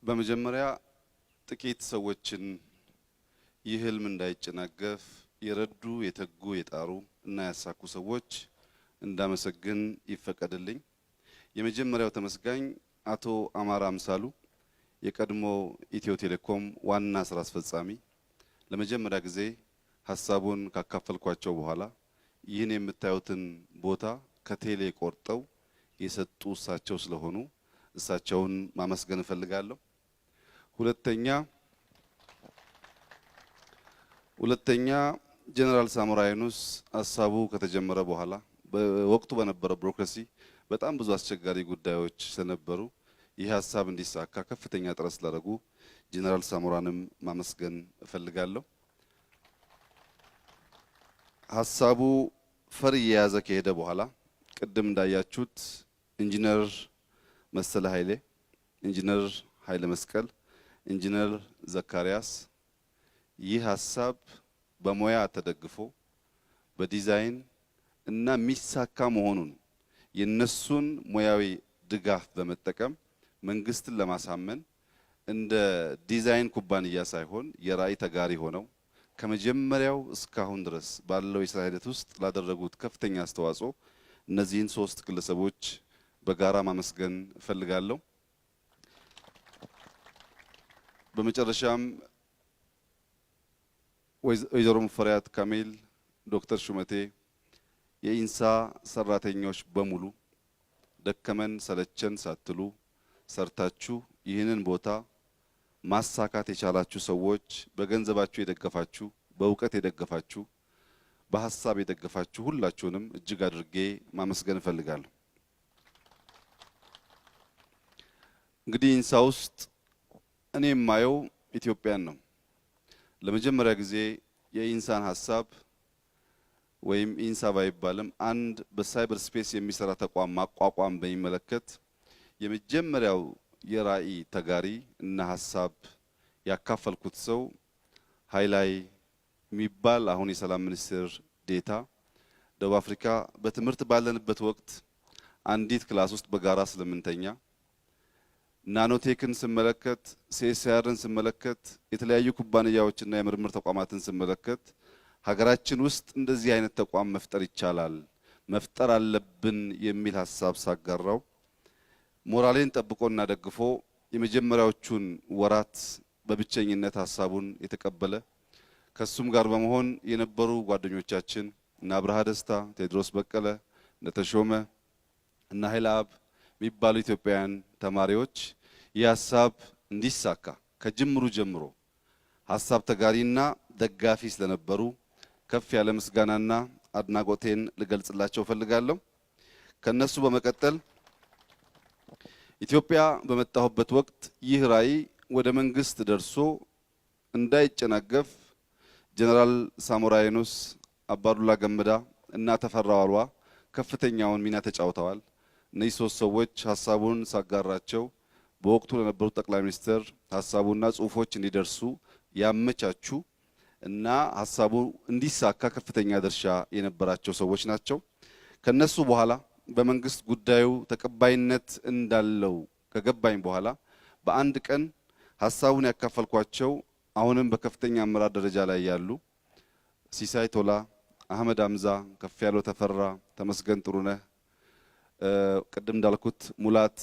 በመጀመሪያ ጥቂት ሰዎችን ይህ ህልም እንዳይጨናገፍ የረዱ የተጉ የጣሩ እና ያሳኩ ሰዎች እንዳመሰግን ይፈቀድልኝ። የመጀመሪያው ተመስጋኝ አቶ አማራ አምሳሉ የቀድሞ ኢትዮ ቴሌኮም ዋና ስራ አስፈጻሚ ለመጀመሪያ ጊዜ ሐሳቡን ካካፈልኳቸው በኋላ ይህን የምታዩትን ቦታ ከቴሌ ቆርጠው የሰጡ እሳቸው ስለሆኑ እሳቸውን ማመስገን እፈልጋለሁ። ሁለተኛ ጀነራል ሳሞራ ዩኑስ ሐሳቡ ከተጀመረ በኋላ በወቅቱ በነበረው ቢሮክራሲ በጣም ብዙ አስቸጋሪ ጉዳዮች ስለነበሩ ይህ ሐሳብ እንዲሳካ ከፍተኛ ጥረት ስላደረጉ ጀነራል ሳሞራንም ማመስገን እፈልጋለሁ። ሐሳቡ ፈር እየያዘ ከሄደ በኋላ ቅድም እንዳያችሁት ኢንጂነር መሰለ ኃይሌ፣ ኢንጂነር ኃይለ መስቀል፣ ኢንጂነር ዘካሪያስ ይህ ሐሳብ በሙያ ተደግፎ በዲዛይን እና ሚሳካ መሆኑን የነሱን ሙያዊ ድጋፍ በመጠቀም መንግስትን ለማሳመን እንደ ዲዛይን ኩባንያ ሳይሆን የራዕይ ተጋሪ ሆነው ከመጀመሪያው እስካሁን ድረስ ባለው የስራ ሂደት ውስጥ ላደረጉት ከፍተኛ አስተዋጽኦ እነዚህን ሶስት ግለሰቦች በጋራ ማመስገን እፈልጋለሁ። በመጨረሻም ወይዘሮ ሙፈሪያት ካሚል፣ ዶክተር ሹመቴ፣ የኢንሳ ሰራተኞች በሙሉ ደከመን ሰለቸን ሳትሉ ሰርታችሁ ይህንን ቦታ ማሳካት የቻላችሁ ሰዎች በገንዘባችሁ የደገፋችሁ፣ በእውቀት የደገፋችሁ፣ በሐሳብ የደገፋችሁ ሁላችሁንም እጅግ አድርጌ ማመስገን እፈልጋለሁ። እንግዲህ ኢንሳ ውስጥ እኔ የማየው ኢትዮጵያን ነው። ለመጀመሪያ ጊዜ የኢንሳን ሐሳብ ወይም ኢንሳ ባይባልም አንድ በሳይበር ስፔስ የሚሰራ ተቋም ማቋቋም በሚመለከት የመጀመሪያው የራዕይ ተጋሪ እና ሐሳብ ያካፈልኩት ሰው ሃይላይ የሚባል አሁን የሰላም ሚኒስትር ዴታ ደቡብ አፍሪካ በትምህርት ባለንበት ወቅት አንዲት ክላስ ውስጥ በጋራ ስለምንተኛ ናኖቴክን ስመለከት ሲኤስአርን ስመለከት የተለያዩ ኩባንያዎችና የምርምር ተቋማትን ስመለከት ሀገራችን ውስጥ እንደዚህ አይነት ተቋም መፍጠር ይቻላል፣ መፍጠር አለብን የሚል ሐሳብ ሳጋራው ሞራሌን ጠብቆና ደግፎ የመጀመሪያዎቹን ወራት በብቸኝነት ሐሳቡን የተቀበለ ከሱም ጋር በመሆን የነበሩ ጓደኞቻችን እና አብርሃ ደስታ፣ ቴድሮስ በቀለ፣ ነተሾመ እና ኃይለአብ የሚባሉ ኢትዮጵያውያን ተማሪዎች ይህ ሐሳብ እንዲሳካ ከጅምሩ ጀምሮ ሐሳብ ተጋሪና ደጋፊ ስለነበሩ ከፍ ያለ ምስጋናና አድናቆቴን ልገልጽላቸው ፈልጋለሁ። ከነሱ በመቀጠል ኢትዮጵያ በመጣሁበት ወቅት ይህ ራዕይ ወደ መንግስት ደርሶ እንዳይጨናገፍ ጀነራል ሳሞራ ዩኑስ፣ አባዱላ ገመዳ እና ተፈራ ዋልዋ ከፍተኛውን ሚና ተጫውተዋል። እነዚህ ሶስት ሰዎች ሐሳቡን ሳጋራቸው በወቅቱ ለነበሩት ጠቅላይ ሚኒስትር ሐሳቡና ጽሁፎች እንዲደርሱ ያመቻቹ እና ሐሳቡ እንዲሳካ ከፍተኛ ድርሻ የነበራቸው ሰዎች ናቸው። ከነሱ በኋላ በመንግስት ጉዳዩ ተቀባይነት እንዳለው ከገባኝ በኋላ በአንድ ቀን ሐሳቡን ያካፈልኳቸው አሁንም በከፍተኛ አመራር ደረጃ ላይ ያሉ ሲሳይ ቶላ፣ አህመድ አምዛ፣ ከፍያለው ተፈራ፣ ተመስገን ጥሩነህ፣ ቅድም እንዳልኩት ሙላት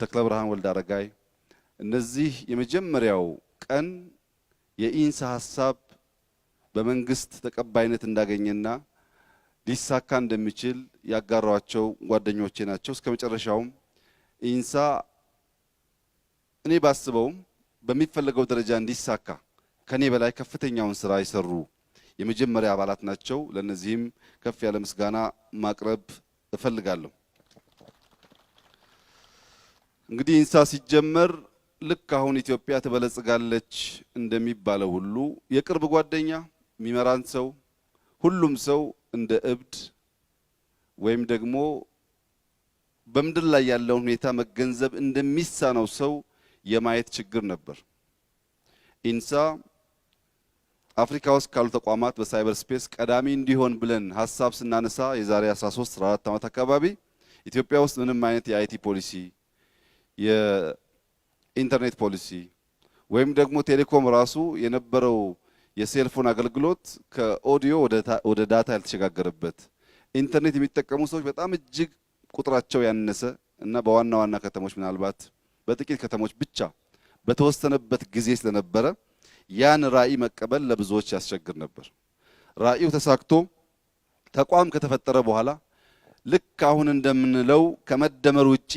ተክለ ብርሃን ወልደ አረጋይ እነዚህ የመጀመሪያው ቀን የኢንሳ ሐሳብ በመንግስት ተቀባይነት እንዳገኘና ሊሳካ እንደሚችል ያጋራዋቸው ጓደኞቼ ናቸው። እስከመጨረሻውም ኢንሳ እኔ ባስበውም በሚፈለገው ደረጃ እንዲሳካ ከኔ በላይ ከፍተኛውን ስራ የሰሩ የመጀመሪያ አባላት ናቸው። ለነዚህም ከፍ ያለ ምስጋና ማቅረብ እፈልጋለሁ። እንግዲህ ኢንሳ ሲጀመር ልክ አሁን ኢትዮጵያ ትበለጽጋለች እንደሚባለው ሁሉ የቅርብ ጓደኛ የሚመራን ሰው ሁሉም ሰው እንደ እብድ ወይም ደግሞ በምድር ላይ ያለውን ሁኔታ መገንዘብ እንደሚሳነው ሰው የማየት ችግር ነበር። ኢንሳ አፍሪካ ውስጥ ካሉ ተቋማት በሳይበር ስፔስ ቀዳሚ እንዲሆን ብለን ሐሳብ ስናነሳ የዛሬ 13 14 ዓመት አካባቢ ኢትዮጵያ ውስጥ ምንም አይነት የአይቲ ፖሊሲ ኢንተርኔት ፖሊሲ ወይም ደግሞ ቴሌኮም ራሱ የነበረው የሴልፎን አገልግሎት ከኦዲዮ ወደ ዳታ ያልተሸጋገረበት ኢንተርኔት የሚጠቀሙ ሰዎች በጣም እጅግ ቁጥራቸው ያነሰ እና በዋና ዋና ከተሞች ምናልባት በጥቂት ከተሞች ብቻ በተወሰነበት ጊዜ ስለነበረ ያን ራዕይ መቀበል ለብዙዎች ያስቸግር ነበር። ራዕዩ ተሳክቶ ተቋም ከተፈጠረ በኋላ ልክ አሁን እንደምንለው ከመደመር ውጪ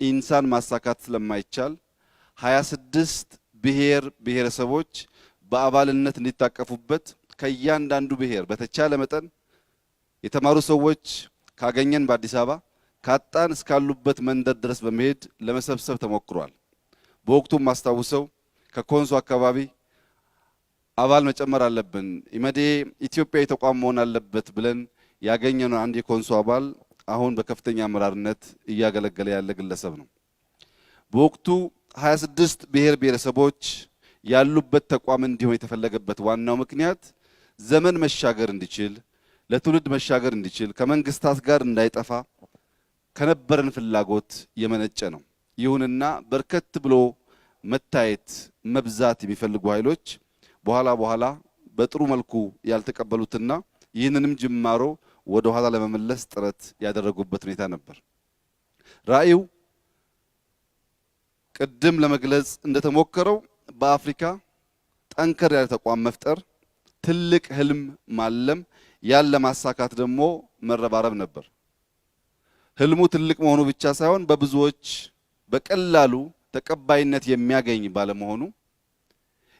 ኢንሳን ማሳካት ስለማይቻል 26 ብሔር ብሔረሰቦች በአባልነት እንዲታቀፉበት ከእያንዳንዱ ብሔር በተቻለ መጠን የተማሩ ሰዎች ካገኘን በአዲስ አበባ ካጣን እስካሉበት መንደር ድረስ በመሄድ ለመሰብሰብ ተሞክሯል። በወቅቱም ማስታውሰው ከኮንሶ አካባቢ አባል መጨመር አለብን፣ ኢመዴ ኢትዮጵያዊ ተቋም መሆን አለበት ብለን ያገኘነው አንድ የኮንሶ አባል አሁን በከፍተኛ አመራርነት እያገለገለ ያለ ግለሰብ ነው። በወቅቱ 26 ብሔር ብሔረሰቦች ያሉበት ተቋም እንዲሆን የተፈለገበት ዋናው ምክንያት ዘመን መሻገር እንዲችል፣ ለትውልድ መሻገር እንዲችል፣ ከመንግስታት ጋር እንዳይጠፋ ከነበረን ፍላጎት የመነጨ ነው። ይሁንና በርከት ብሎ መታየት መብዛት የሚፈልጉ ኃይሎች በኋላ በጥሩ መልኩ ያልተቀበሉትና ይህንንም ጅማሮ ወደ ኋላ ለመመለስ ጥረት ያደረጉበት ሁኔታ ነበር። ራዕዩ ቅድም ለመግለጽ እንደተሞከረው በአፍሪካ ጠንከር ያለ ተቋም መፍጠር፣ ትልቅ ህልም ማለም፣ ያን ለማሳካት ደግሞ መረባረብ ነበር። ህልሙ ትልቅ መሆኑ ብቻ ሳይሆን በብዙዎች በቀላሉ ተቀባይነት የሚያገኝ ባለመሆኑ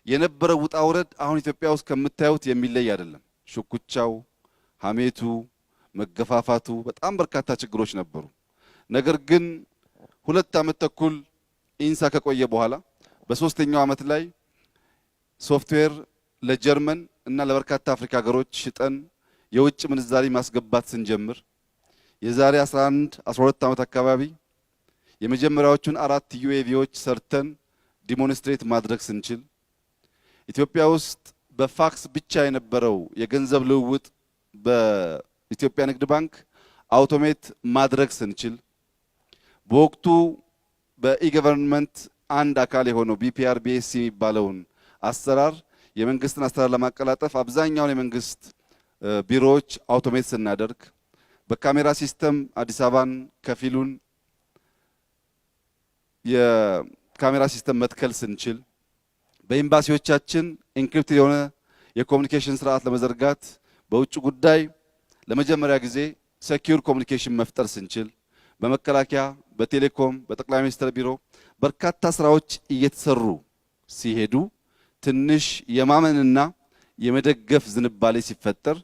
የነበረው ውጣ ውረድ አሁን ኢትዮጵያ ውስጥ ከምታዩት የሚለይ አይደለም። ሽኩቻው፣ ሐሜቱ፣ መገፋፋቱ በጣም በርካታ ችግሮች ነበሩ። ነገር ግን 2 ዓመት ተኩል ኢንሳ ከቆየ በኋላ በሶስተኛው ዓመት ላይ ሶፍትዌር ለጀርመን እና ለበርካታ አፍሪካ ሀገሮች ሽጠን የውጭ ምንዛሪ ማስገባት ስንጀምር የዛሬ 12 ዓመት አካባቢ የመጀመሪያዎቹን 4 ዩኤቪዎች ሰርተን ዲሞንስትሬት ማድረግ ስንችል ኢትዮጵያ ውስጥ በፋክስ ብቻ የነበረው የገንዘብ ልውውጥ በኢትዮጵያ ንግድ ባንክ አውቶሜት ማድረግ ስንችል በወቅቱ በኢገቨርንመንት አንድ አካል የሆነው ቢፒአርቢኤስ የሚባለውን አሰራር የመንግስትን አሰራር ለማቀላጠፍ አብዛኛውን የመንግስት ቢሮዎች አውቶሜት ስናደርግ በካሜራ ሲስተም አዲስ አበባን ከፊሉን የካሜራ ሲስተም መትከል ስንችል በኤምባሲዎቻችን ኢንክሪፕትድ የሆነ የኮሙኒኬሽን ስርዓት ለመዘርጋት በውጭ ጉዳይ ለመጀመሪያ ጊዜ ሴኩር ኮሙኒኬሽን መፍጠር ስንችል በመከላከያ፣ በቴሌኮም፣ በጠቅላይ ሚኒስትር ቢሮ በርካታ ስራዎች እየተሰሩ ሲሄዱ ትንሽ የማመንና የመደገፍ ዝንባሌ ሲፈጠር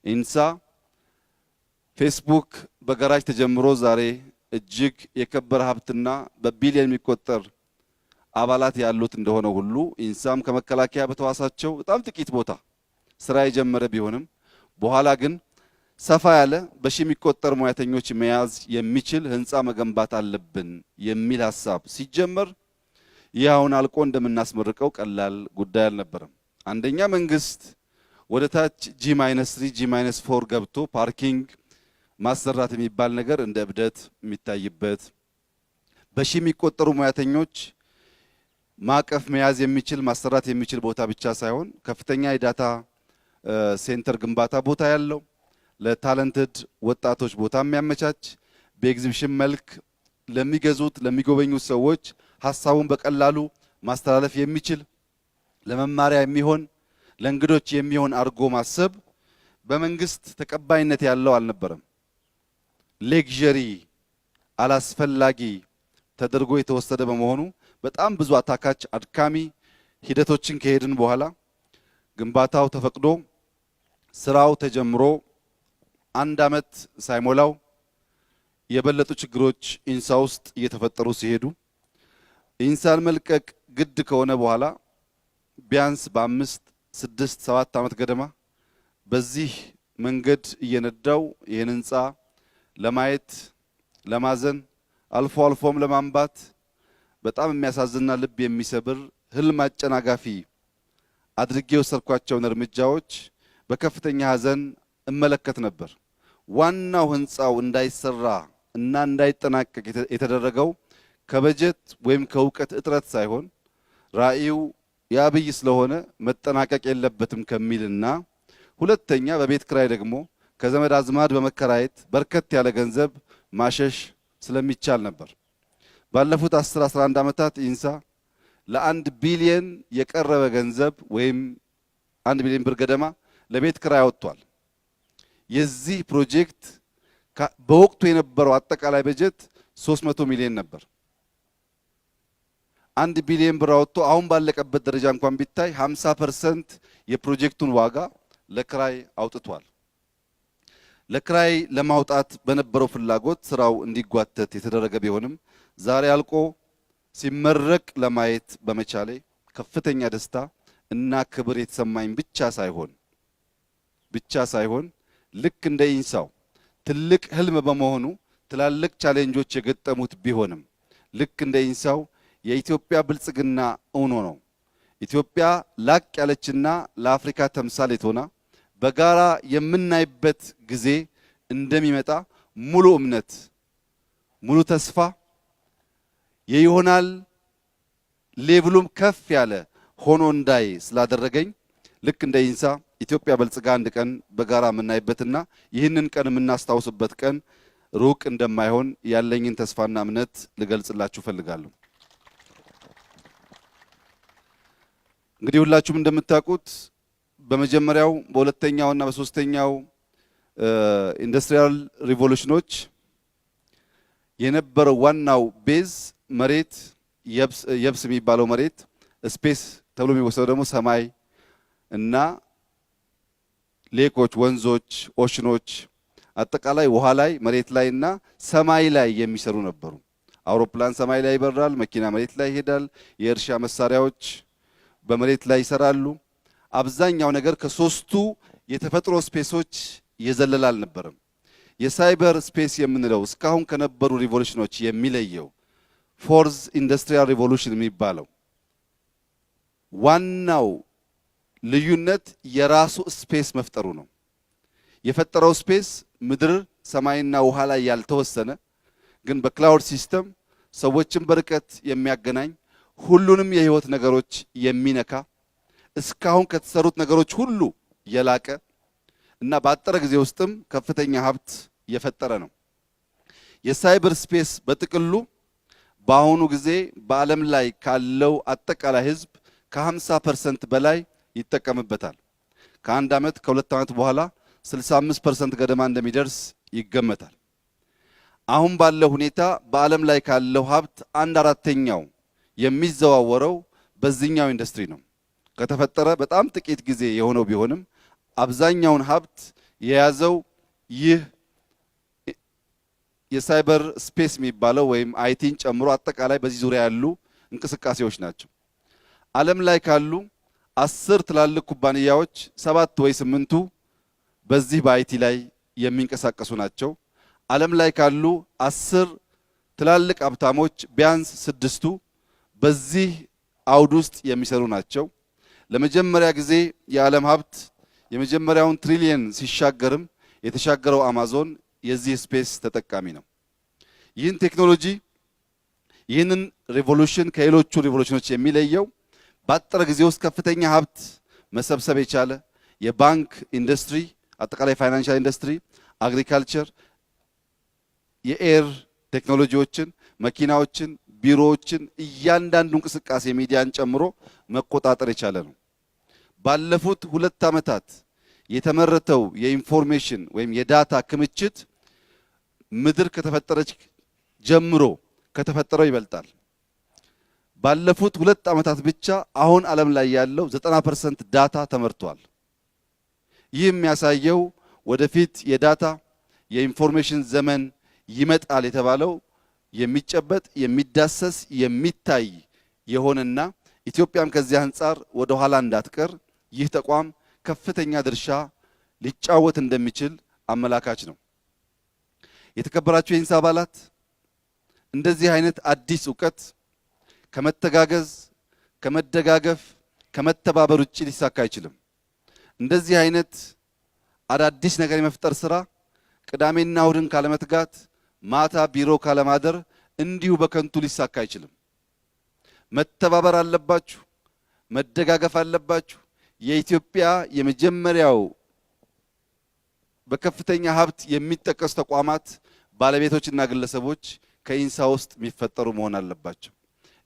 ኢንሳ ፌስቡክ በጋራጅ ተጀምሮ ዛሬ እጅግ የከበረ ሀብትና በቢሊዮን የሚቆጠር አባላት ያሉት እንደሆነ ሁሉ ኢንሳም ከመከላከያ በተዋሳቸው በጣም ጥቂት ቦታ ስራ የጀመረ ቢሆንም በኋላ ግን ሰፋ ያለ በሺ የሚቆጠር ሙያተኞች መያዝ የሚችል ህንፃ መገንባት አለብን የሚል ሐሳብ ሲጀመር ይህ አሁን አልቆ እንደምናስመርቀው ቀላል ጉዳይ አልነበረም። አንደኛ መንግስት ወደ ታች G-3 G-4 ገብቶ ፓርኪንግ ማሰራት የሚባል ነገር እንደ እብደት የሚታይበት በሺ የሚቆጠሩ ሙያተኞች ማቀፍ መያዝ የሚችል ማሰራት የሚችል ቦታ ብቻ ሳይሆን ከፍተኛ የዳታ ሴንተር ግንባታ ቦታ ያለው ለታለንትድ ወጣቶች ቦታ የሚያመቻች በኤግዚቢሽን መልክ ለሚገዙት ለሚጎበኙት ሰዎች ሐሳቡን በቀላሉ ማስተላለፍ የሚችል ለመማሪያ የሚሆን ለእንግዶች የሚሆን አርጎ ማሰብ በመንግስት ተቀባይነት ያለው አልነበረም። ሌክዠሪ አላስፈላጊ ተደርጎ የተወሰደ በመሆኑ በጣም ብዙ አታካች አድካሚ ሂደቶችን ከሄድን በኋላ ግንባታው ተፈቅዶ ስራው ተጀምሮ 1 ዓመት ሳይሞላው የበለጡ ችግሮች ኢንሳ ውስጥ እየተፈጠሩ ሲሄዱ ኢንሳን መልቀቅ ግድ ከሆነ በኋላ ቢያንስ በ5፣ 6፣ 7 ዓመት ገደማ በዚህ መንገድ እየነዳው ይህን ህንፃ ለማየት ለማዘን አልፎ አልፎም ለማንባት በጣም የሚያሳዝንና ልብ የሚሰብር ህልም አጨናጋፊ አድርጌ ወሰድኳቸውን እርምጃዎች በከፍተኛ ሐዘን እመለከት ነበር። ዋናው ህንፃው እንዳይሰራ እና እንዳይጠናቀቅ የተደረገው ከበጀት ወይም ከእውቀት እጥረት ሳይሆን ራዕዩ የአብይ ስለሆነ መጠናቀቅ የለበትም ከሚልና ሁለተኛ በቤት ክራይ ደግሞ ከዘመድ አዝማድ በመከራየት በርከት ያለ ገንዘብ ማሸሽ ስለሚቻል ነበር። ባለፉት 10-11 ዓመታት ኢንሳ ለ1 ቢሊየን የቀረበ ገንዘብ ወይም 1 ቢሊዮን ብር ገደማ ለቤት ክራይ አወጥቷል። የዚህ ፕሮጀክት በወቅቱ የነበረው አጠቃላይ በጀት 300 ሚሊዮን ነበር። 1 ቢሊዮን ብር አወጥቶ አሁን ባለቀበት ደረጃ እንኳን ቢታይ 50% የፕሮጀክቱን ዋጋ ለክራይ አውጥቷል። ለክራይ ለማውጣት በነበረው ፍላጎት ስራው እንዲጓተት የተደረገ ቢሆንም ዛሬ አልቆ ሲመረቅ ለማየት በመቻሌ ከፍተኛ ደስታ እና ክብር የተሰማኝ ብቻ ሳይሆን ልክ እንደ ኢንሳው ትልቅ ህልም በመሆኑ ትላልቅ ቻሌንጆች የገጠሙት ቢሆንም ልክ እንደ ኢንሳው የኢትዮጵያ ብልጽግና ሆኖ ነው ኢትዮጵያ ላቅ ያለችና ለአፍሪካ ተምሳሌት ሆና በጋራ የምናይበት ጊዜ እንደሚመጣ ሙሉ እምነት ሙሉ ተስፋ የይሆናል ሌቭሉም ከፍ ያለ ሆኖ እንዳይ ስላደረገኝ ልክ እንደ ኢንሳ ኢትዮጵያ በልጽጋ አንድ ቀን በጋራ የምናይበትና ይህንን ቀን የምናስታውስበት ቀን ሩቅ እንደማይሆን ያለኝን ተስፋና እምነት ልገልጽላችሁ ፈልጋለሁ። እንግዲህ ሁላችሁም እንደምታውቁት በመጀመሪያው በሁለተኛውና በሶስተኛው ኢንዱስትሪያል ሪቮሉሽኖች የነበረው ዋናው ቤዝ መሬት የብስ የሚባለው መሬት ስፔስ ተብሎ የሚወሰደው ደግሞ ሰማይ እና ሌኮች፣ ወንዞች፣ ኦሽኖች አጠቃላይ ውሃ ላይ መሬት ላይና ሰማይ ላይ የሚሰሩ ነበሩ። አውሮፕላን ሰማይ ላይ ይበራል፣ መኪና መሬት ላይ ይሄዳል፣ የእርሻ መሳሪያዎች በመሬት ላይ ይሰራሉ። አብዛኛው ነገር ከሶስቱ የተፈጥሮ ስፔሶች የዘለለ አልነበረም። የሳይበር ስፔስ የምንለው እስካሁን ከነበሩ ሪቮሉሽኖች የሚለየው ፎርዝ ኢንዱስትሪያል ሪቮሉሽን የሚባለው ዋናው ልዩነት የራሱ ስፔስ መፍጠሩ ነው። የፈጠረው ስፔስ ምድር ሰማይና ውሃ ላይ ያልተወሰነ ግን በክላውድ ሲስተም ሰዎችን በርቀት የሚያገናኝ ሁሉንም የህይወት ነገሮች የሚነካ እስካሁን ከተሰሩት ነገሮች ሁሉ የላቀ እና በአጠረ ጊዜ ውስጥም ከፍተኛ ሀብት የፈጠረ ነው። የሳይበር ስፔስ በጥቅሉ በአሁኑ ጊዜ በዓለም ላይ ካለው አጠቃላይ ህዝብ ከ50% በላይ ይጠቀምበታል። ከአንድ ዓመት ከሁለት ዓመት በኋላ 65% ገደማ እንደሚደርስ ይገመታል። አሁን ባለው ሁኔታ በዓለም ላይ ካለው ሀብት 1/4ኛው የሚዘዋወረው በዚህኛው ኢንዱስትሪ ነው። ከተፈጠረ በጣም ጥቂት ጊዜ የሆነው ቢሆንም አብዛኛውን ሀብት የያዘው ይህ የሳይበር ስፔስ የሚባለው ወይም አይቲን ጨምሮ አጠቃላይ በዚህ ዙሪያ ያሉ እንቅስቃሴዎች ናቸው። ዓለም ላይ ካሉ 10 ትላልቅ ኩባንያዎች 7 ወይ 8ቱ በዚህ በአይቲ ላይ የሚንቀሳቀሱ ናቸው። ዓለም ላይ ካሉ 10 ትላልቅ ሀብታሞች ቢያንስ 6ቱ በዚህ አውድ ውስጥ የሚሰሩ ናቸው። ለመጀመሪያ ጊዜ የዓለም ሀብት የመጀመሪያውን ትሪሊየን ሲሻገርም የተሻገረው አማዞን የዚህ ስፔስ ተጠቃሚ ነው። ይህን ቴክኖሎጂ ይህንን ሪቮሉሽን ከሌሎቹ ሪቮሉሽኖች የሚለየው በአጠረ ጊዜ ውስጥ ከፍተኛ ሀብት መሰብሰብ የቻለ የባንክ ኢንዱስትሪ፣ አጠቃላይ ፋይናንሻል ኢንዱስትሪ፣ አግሪካልቸር፣ የኤር ቴክኖሎጂዎችን፣ መኪናዎችን፣ ቢሮዎችን እያንዳንዱ እንቅስቃሴ ሚዲያን ጨምሮ መቆጣጠር የቻለ ነው። ባለፉት 2 ዓመታት የተመረተው የኢንፎርሜሽን ወይም የዳታ ክምችት ምድር ከተፈጠረች ጀምሮ ከተፈጠረው ይበልጣል። ባለፉት 2 ዓመታት ብቻ አሁን ዓለም ላይ ያለው 90% ዳታ ተመርቷል። ይህ የሚያሳየው ወደፊት የዳታ የኢንፎርሜሽን ዘመን ይመጣል የተባለው የሚጨበጥ የሚዳሰስ የሚታይ የሆነና ኢትዮጵያም ከዚህ አንጻር ወደ ኋላ እንዳትቀር ይህ ተቋም ከፍተኛ ድርሻ ሊጫወት እንደሚችል አመላካች ነው። የተከበራችሁ የኢንሳ አባላት እንደዚህ አይነት አዲስ ዕውቀት ከመተጋገዝ፣ ከመደጋገፍ፣ ከመተባበር ውጪ ሊሳካ አይችልም። እንደዚህ አይነት አዳዲስ ነገር የመፍጠር ስራ ቅዳሜና እሁድን ካለመትጋት፣ ማታ ቢሮ ካለማደር እንዲሁ በከንቱ ሊሳካ አይችልም። መተባበር አለባችሁ፣ መደጋገፍ አለባችሁ። የኢትዮጵያ የመጀመሪያው በከፍተኛ ሀብት የሚጠቀሱ ተቋማት ባለቤቶችና ግለሰቦች ከኢንሳ ውስጥ የሚፈጠሩ መሆን አለባቸው።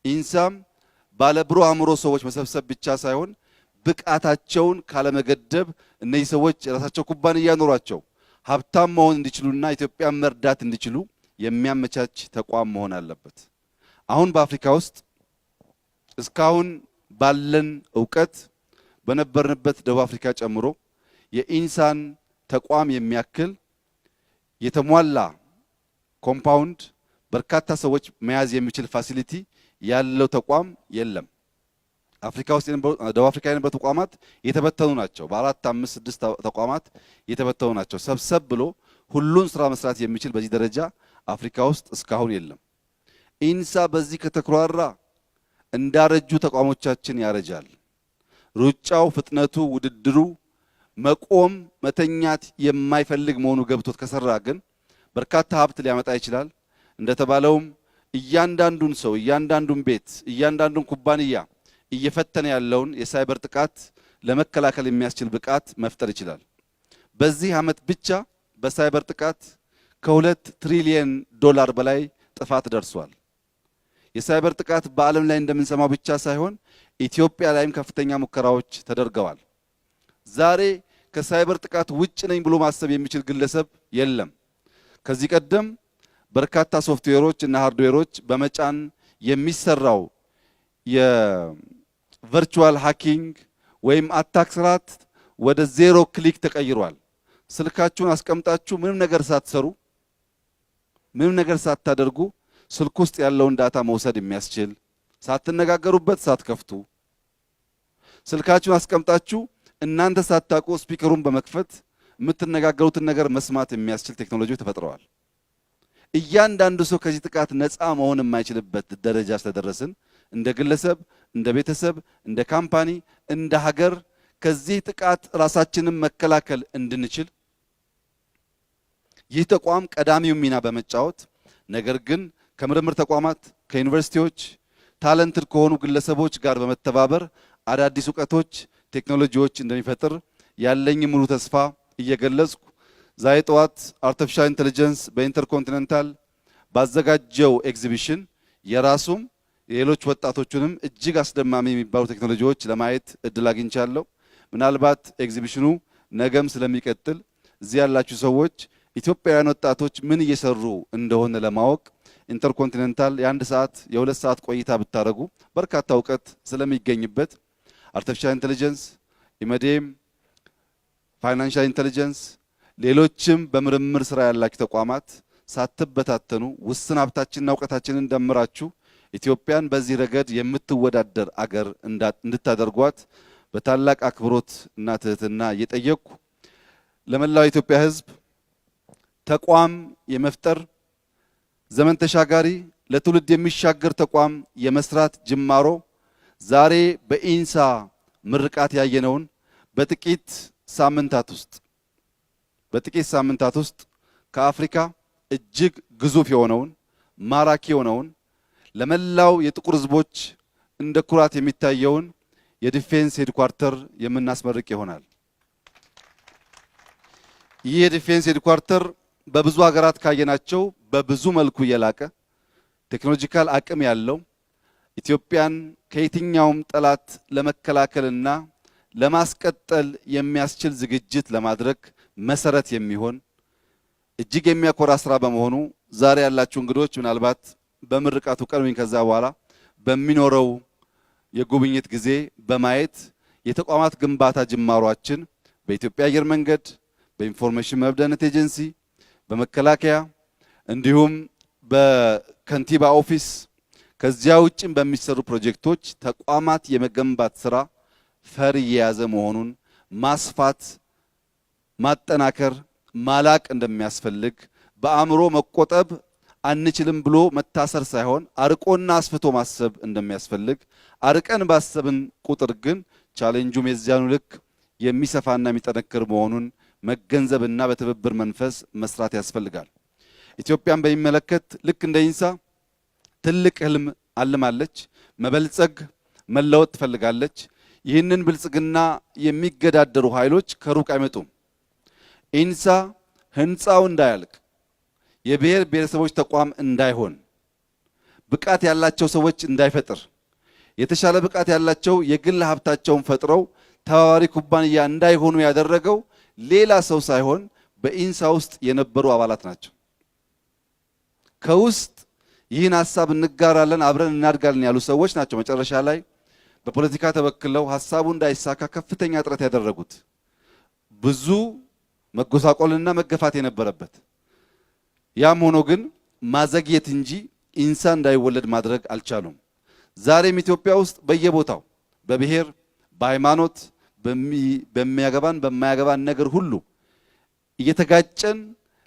ኢንሳም ባለብሩህ አእምሮ ሰዎች መሰብሰብ ብቻ ሳይሆን ብቃታቸውን ካለመገደብ እነዚህ ሰዎች የራሳቸው ኩባንያ ኖሯቸው ሀብታም መሆን እንዲችሉና ኢትዮጵያን መርዳት እንዲችሉ የሚያመቻች ተቋም መሆን አለበት። አሁን በአፍሪካ ውስጥ እስካሁን ባለን ዕውቀት በነበርንበት ደቡብ አፍሪካ ጨምሮ የኢንሳን ተቋም የሚያክል የተሟላ ኮምፓውንድ በርካታ ሰዎች መያዝ የሚችል ፋሲሊቲ ያለው ተቋም የለም። አፍሪካ ውስጥ ደቡብ አፍሪካ የነበሩ ተቋማት የተበተኑ ናቸው። በአራት አምስት ስድስት ተቋማት የተበተኑ ናቸው። ሰብሰብ ብሎ ሁሉን ስራ መስራት የሚችል በዚህ ደረጃ አፍሪካ ውስጥ እስካሁን የለም። ኢንሳ በዚህ ከተኩራራ እንዳረጁ ተቋሞቻችን ያረጃል። ሩጫው፣ ፍጥነቱ፣ ውድድሩ መቆም መተኛት የማይፈልግ መሆኑ ገብቶት ከሰራ ግን በርካታ ሀብት ሊያመጣ ይችላል። እንደተባለውም እያንዳንዱን ሰው፣ እያንዳንዱን ቤት፣ እያንዳንዱን ኩባንያ እየፈተነ ያለውን የሳይበር ጥቃት ለመከላከል የሚያስችል ብቃት መፍጠር ይችላል። በዚህ ዓመት ብቻ በሳይበር ጥቃት ከ2 ትሪሊየን ዶላር በላይ ጥፋት ደርሷል። የሳይበር ጥቃት በዓለም ላይ እንደምንሰማው ብቻ ሳይሆን ኢትዮጵያ ላይም ከፍተኛ ሙከራዎች ተደርገዋል። ዛሬ ከሳይበር ጥቃት ውጭ ነኝ ብሎ ማሰብ የሚችል ግለሰብ የለም። ከዚህ ቀደም በርካታ ሶፍትዌሮች እና ሃርድዌሮች በመጫን የሚሰራው የቨርቹዋል ሃኪንግ ወይም አታክ ስርዓት ወደ 0 ክሊክ ተቀይሯል። ስልካችሁን አስቀምጣችሁ ምንም ነገር ሳትሰሩ ምንም ነገር ሳታደርጉ ስልክ ውስጥ ያለውን ዳታ መውሰድ የሚያስችል ሳትነጋገሩበት ሳትከፍቱ ስልካችሁን አስቀምጣችሁ እናንተ ሳታውቁ ስፒከሩን በመክፈት የምትነጋገሩትን ነገር መስማት የሚያስችል ቴክኖሎጂ ተፈጥረዋል። እያንዳንዱ ሰው ከዚህ ጥቃት ነፃ መሆን የማይችልበት ደረጃ ስለደረስን እንደ ግለሰብ፣ እንደ ቤተሰብ፣ እንደ ካምፓኒ፣ እንደ ሀገር ከዚህ ጥቃት ራሳችንን መከላከል እንድንችል ይህ ተቋም ቀዳሚው ሚና በመጫወት ነገር ግን ከምርምር ተቋማት ከዩኒቨርሲቲዎች ታለንትድ ከሆኑ ግለሰቦች ጋር በመተባበር አዳዲስ እውቀቶች፣ ቴክኖሎጂዎች እንደሚፈጥር ያለኝ ሙሉ ተስፋ እየገለጽኩ ዛሬ ጠዋት አርቲፊሻል ኢንተለጀንስ በኢንተርኮንቲኔንታል ባዘጋጀው ኤግዚቢሽን የራሱም የሌሎች ወጣቶቹንም እጅግ አስደማሚ የሚባሉ ቴክኖሎጂዎች ለማየት እድል አግኝቻለሁ። ምናልባት ኤግዚቢሽኑ ነገም ስለሚቀጥል እዚህ ያላችሁ ሰዎች ኢትዮጵያውያን ወጣቶች ምን እየሰሩ እንደሆነ ለማወቅ ኢንተርኮንቲኔንታል የ1 ሰዓት የ2 ሰዓት ቆይታ ብታደርጉ በርካታ እውቀት ስለሚገኝበት አርቲፊሻል ኢንተለጀንስ፣ ኢመዴም፣ ፋይናንሻል ኢንተለጀንስ፣ ሌሎችም በምርምር ስራ ያላችሁ ተቋማት ሳትበታተኑ ውስን ሀብታችንና እውቀታችንን ደምራችሁ ኢትዮጵያን በዚህ ረገድ የምትወዳደር አገር እንድታደርጓት በታላቅ አክብሮት እና ትህትና እየጠየቅኩ ለመላው ኢትዮጵያ ሕዝብ ተቋም የመፍጠር ዘመን ተሻጋሪ ለትውልድ የሚሻገር ተቋም የመስራት ጅማሮ ዛሬ በኢንሳ ምርቃት ያየነውን በጥቂት ሳምንታት ውስጥ ከአፍሪካ እጅግ ግዙፍ የሆነውን ማራኪ የሆነውን ለመላው የጥቁር ሕዝቦች እንደ ኩራት የሚታየውን የዲፌንስ ሄድኳርተር የምናስመርቅ ይሆናል። ይህ የዲፌንስ ሄድኳርተር በብዙ ሀገራት ካየናቸው በብዙ መልኩ የላቀ ቴክኖሎጂካል አቅም ያለው ኢትዮጵያን ከየትኛውም ጠላት ለመከላከልና ለማስቀጠል የሚያስችል ዝግጅት ለማድረግ መሰረት የሚሆን እጅግ የሚያኮራ ስራ በመሆኑ ዛሬ ያላችሁ እንግዶች ምናልባት በምርቃቱ ቀን ወይም ከዛ በኋላ በሚኖረው የጉብኝት ጊዜ በማየት የተቋማት ግንባታ ጅማሯችን በኢትዮጵያ አየር መንገድ፣ በኢንፎርሜሽን መረብ ደህንነት ኤጀንሲ፣ በመከላከያ እንዲሁም በከንቲባ ኦፊስ ከዚያ ውጭም በሚሰሩ ፕሮጀክቶች ተቋማት የመገንባት ስራ ፈር የያዘ መሆኑን ማስፋት፣ ማጠናከር፣ ማላቅ እንደሚያስፈልግ በአእምሮ መቆጠብ አንችልም ብሎ መታሰር ሳይሆን አርቆና አስፍቶ ማሰብ እንደሚያስፈልግ አርቀን ባሰብን ቁጥር ግን ቻሌንጁም የዚያኑ ልክ የሚሰፋና የሚጠነክር መሆኑን መገንዘብና በትብብር መንፈስ መስራት ያስፈልጋል። ኢትዮጵያን በሚመለከት ልክ እንደ ኢንሳ ትልቅ ህልም አልማለች። መበልጸግ መለወጥ ትፈልጋለች። ይህንን ብልጽግና የሚገዳደሩ ኃይሎች ከሩቅ አይመጡም። ኢንሳ ህንፃው እንዳያልቅ፣ የብሔር ብሔረሰቦች ተቋም እንዳይሆን፣ ብቃት ያላቸው ሰዎች እንዳይፈጥር፣ የተሻለ ብቃት ያላቸው የግል ሀብታቸውን ፈጥረው ተባባሪ ኩባንያ እንዳይሆኑ ያደረገው ሌላ ሰው ሳይሆን በኢንሳ ውስጥ የነበሩ አባላት ናቸው። ከውስጥ ይህን ሀሳብ እንጋራለን፣ አብረን እናድጋለን ያሉ ሰዎች ናቸው መጨረሻ ላይ በፖለቲካ ተበክለው ሀሳቡ እንዳይሳካ ከፍተኛ ጥረት ያደረጉት። ብዙ መጎሳቆልና መገፋት የነበረበት። ያም ሆኖ ግን ማዘግየት እንጂ ኢንሳ እንዳይወለድ ማድረግ አልቻሉም። ዛሬም ኢትዮጵያ ውስጥ በየቦታው በብሔር በሃይማኖት በሚያገባን በማያገባን ነገር ሁሉ እየተጋጨን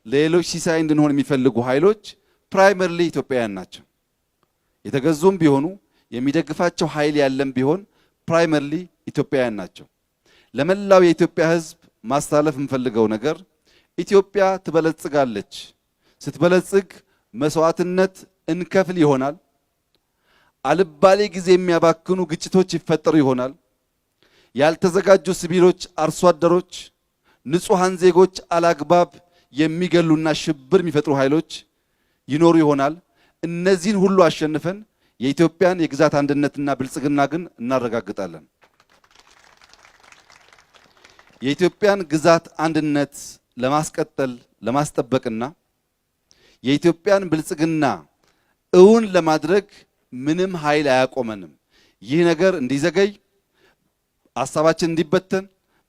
ለሌሎች ሲሳይ እንድንሆን የሚፈልጉ ኃይሎች ፕራይመሪሊ ኢትዮጵያውያን ናቸው። የተገዙም ቢሆኑ የሚደግፋቸው ኃይል ያለም ቢሆን ፕራይመሪሊ ኢትዮጵያውያን ናቸው። ለመላው የኢትዮጵያ ሕዝብ ማስተላለፍ የምፈልገው ነገር ኢትዮጵያ ትበለጽጋለች። ስትበለጽግ መስዋዕትነት እንከፍል ይሆናል። አልባሌ ጊዜ የሚያባክኑ ግጭቶች ይፈጠሩ ይሆናል። ያልተዘጋጁ ሲቪሎች፣ አርሶ አደሮች፣ ንጹሃን ዜጎች አላግባብ የሚገሉና ሽብር የሚፈጥሩ ኃይሎች ይኖሩ ይሆናል። እነዚህን ሁሉ አሸንፈን የኢትዮጵያን የግዛት አንድነትና ብልጽግና ግን እናረጋግጣለን። የኢትዮጵያን ግዛት አንድነት ለማስቀጠል ለማስጠበቅና የኢትዮጵያን ብልጽግና እውን ለማድረግ ምንም ኃይል አያቆመንም። ይህ ነገር እንዲዘገይ ሀሳባችን እንዲበተን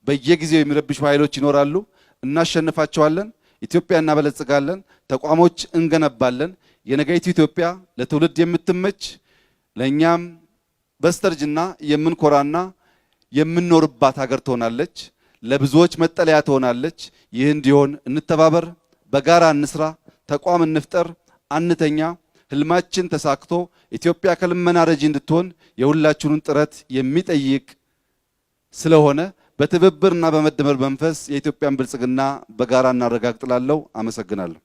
በየጊዜው የሚረብሹ ኃይሎች ይኖራሉ። እናሸንፋቸዋለን። ኢትዮጵያ እናበለጽጋለን። ተቋሞች እንገነባለን። የነገይቱ ኢትዮጵያ ለትውልድ የምትመች ለኛም በስተርጅና የምንኮራና የምንኖርባት ሀገር ትሆናለች። ለብዙዎች መጠለያ ትሆናለች። ይህ እንዲሆን እንተባበር፣ በጋራ እንስራ፣ ተቋም እንፍጠር፣ አንተኛ። ህልማችን ተሳክቶ ኢትዮጵያ ከልመና ረጂ እንድትሆን የሁላችሁን ጥረት የሚጠይቅ ስለሆነ በትብብርና በመደመር መንፈስ የኢትዮጵያን ብልጽግና በጋራ እናረጋግጥላለሁ። አመሰግናለሁ።